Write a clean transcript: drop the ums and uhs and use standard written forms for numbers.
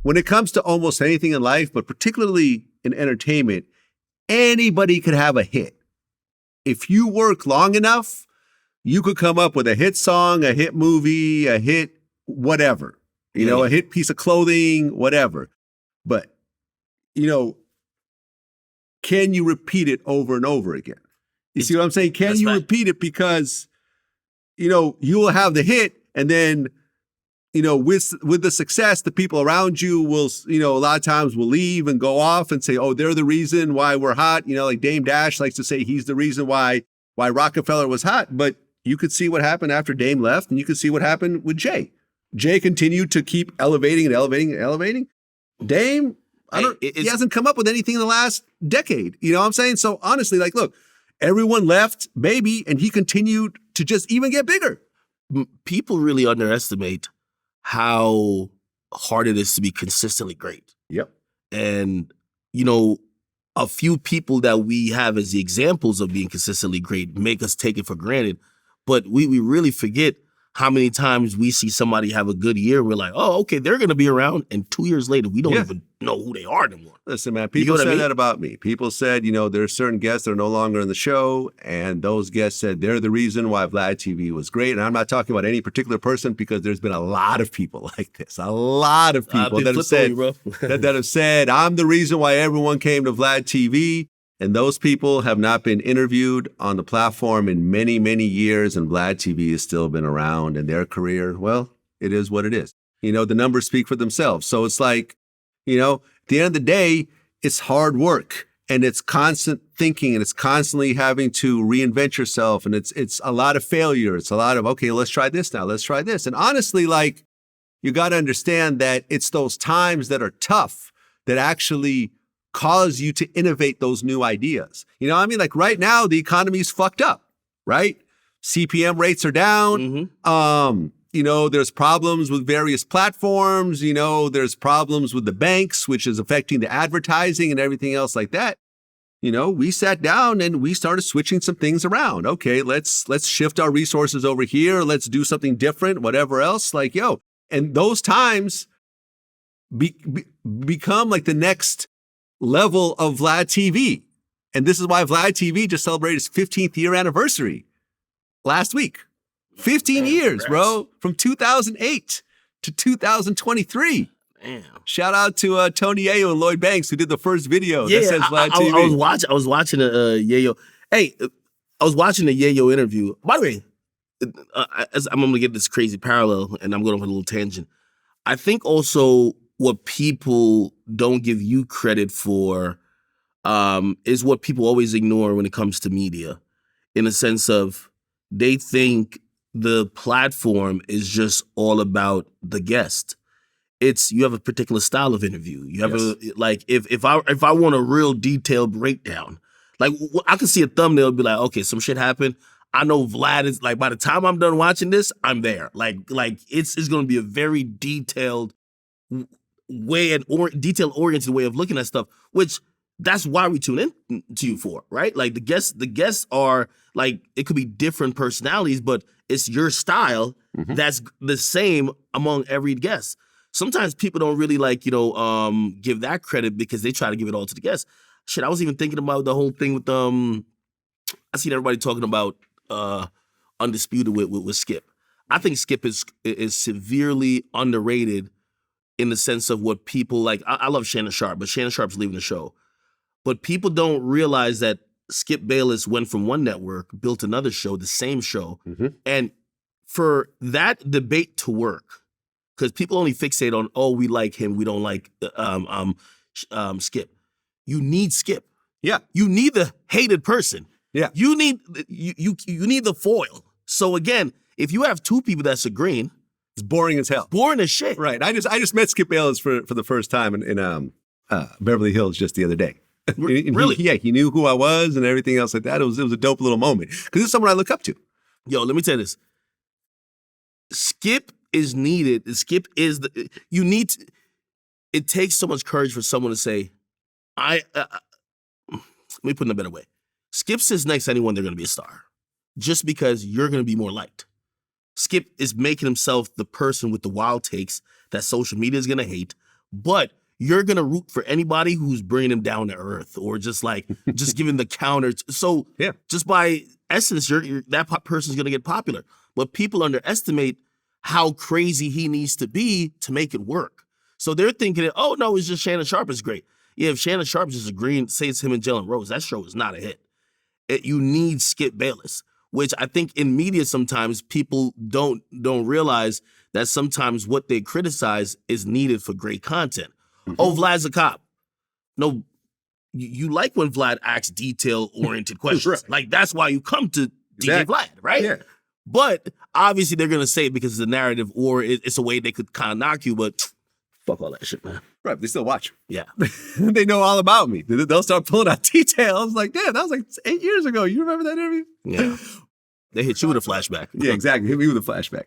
when it comes to almost anything in life, but particularly in entertainment, anybody could have a hit. If you work long enough, you could come up with a hit song, a hit movie, a hit whatever, a hit piece of clothing, whatever. But, can you repeat it over and over again? You see what I'm saying? Can you repeat it? Because, you will have the hit, and then, with the success, the people around you will, a lot of times will leave and go off and say, oh, they're the reason why we're hot. Like Dame Dash likes to say he's the reason why Rockefeller was hot. But you could see what happened after Dame left, and you could see what happened with Jay. Jay continued to keep elevating and elevating and elevating. Dame, he hasn't come up with anything in the last decade. You know what I'm saying? So honestly, look, everyone left, baby, and he continued to just even get bigger. People really underestimate how hard it is to be consistently great. Yep. And, a few people that we have as the examples of being consistently great make us take it for granted. But we really forget how many times we see somebody have a good year. We're like, oh, okay, they're going to be around. And 2 years later, we don't even know who they are anymore. Listen, man, people said that about me. People said, there are certain guests that are no longer in the show. And those guests said they're the reason why Vlad TV was great. And I'm not talking about any particular person, because there's been a lot of people like this. A lot of people that have said, I'm the reason why everyone came to Vlad TV. And those people have not been interviewed on the platform in many, many years. And Vlad TV has still been around, and their career, well, it is what it is. The numbers speak for themselves. So it's like, at the end of the day, it's hard work, and it's constant thinking, and it's constantly having to reinvent yourself. And it's a lot of failure. It's a lot of, okay, let's try this now. Let's try this. And honestly, you got to understand that it's those times that are tough that actually cause you to innovate those new ideas. Right now, the economy's fucked up, right? CPM rates are down. Mm-hmm. There's problems with various platforms. There's problems with the banks, which is affecting the advertising and everything else like that. We sat down and we started switching some things around. Okay, let's shift our resources over here. Let's do something different, whatever else. And those times become like the next level of Vlad TV. And this is why Vlad TV just celebrated its 15th year anniversary last week. 15 years, bro, from 2008 to 2023. Damn. Shout out to Tony Yayo and Lloyd Banks, who did the first video that says Vlad TV. I was watching a Yayo. Hey, I was watching the Yayo interview. By the way, I'm going to get this crazy parallel, and I'm going on a little tangent. I think also what people don't give you credit for is what people always ignore when it comes to media, in a sense of they think the platform is just all about the guest. You have a particular style of interview. You have if I want a real detailed breakdown, I can see a thumbnail and be like, okay, some shit happened. I know Vlad is by the time I'm done watching this, I'm there. It's going to be a very detailed way and detail-oriented way of looking at stuff, which that's why we tune in to you for, right? The guests are it could be different personalities, but it's your style that's the same among every guest. Sometimes people don't really give that credit because they try to give it all to the guests. Shit, I was even thinking about the whole thing with I seen everybody talking about Undisputed with Skip. I think Skip is severely underrated in the sense of what people I love Shannon Sharpe, but Shannon Sharpe's leaving the show. But people don't realize that Skip Bayless went from one network, built another show, the same show. Mm-hmm. And for that debate to work, because people only fixate on, oh, we like him, we don't like Skip. You need Skip. Yeah. You need the hated person. Yeah. You need you need the foil. So again, if you have two people that's agreeing, it's boring as hell. Boring as shit. Right. I just met Skip Bayless for the first time in Beverly Hills just the other day. Really? He knew who I was and everything else like that. It was a dope little moment because this is someone I look up to. Yo, let me tell you this. Skip is needed. Skip is it takes so much courage for someone to say, let me put it in a better way. Skip sits next to anyone, they're going to be a star. Just because you're going to be more liked. Skip is making himself the person with the wild takes that social media is going to hate, but you're gonna root for anybody who's bringing him down to earth or just giving the counter. So just by essence, that person's gonna get popular. But people underestimate how crazy he needs to be to make it work. So they're thinking, oh no, it's just Shannon Sharpe is great. Yeah, if Shannon Sharpe is just agreeing, say it's him and Jalen Rose, that show is not a hit. You need Skip Bayless, which I think in media sometimes people don't realize that sometimes what they criticize is needed for great content. Mm-hmm. Oh, Vlad's a cop. No, you like when Vlad asks detail-oriented questions. Right. Like, that's why you come to DJ Vlad, right? Yeah. But obviously they're going to say it because it's a narrative or it's a way they could kind of knock you, but fuck all that shit, man. Right, they still watch. Yeah. They know all about me. They'll start pulling out details. Like, damn, that was like 8 years ago. You remember that interview? Yeah. They hit you with a flashback. Yeah, exactly. Hit me with a flashback.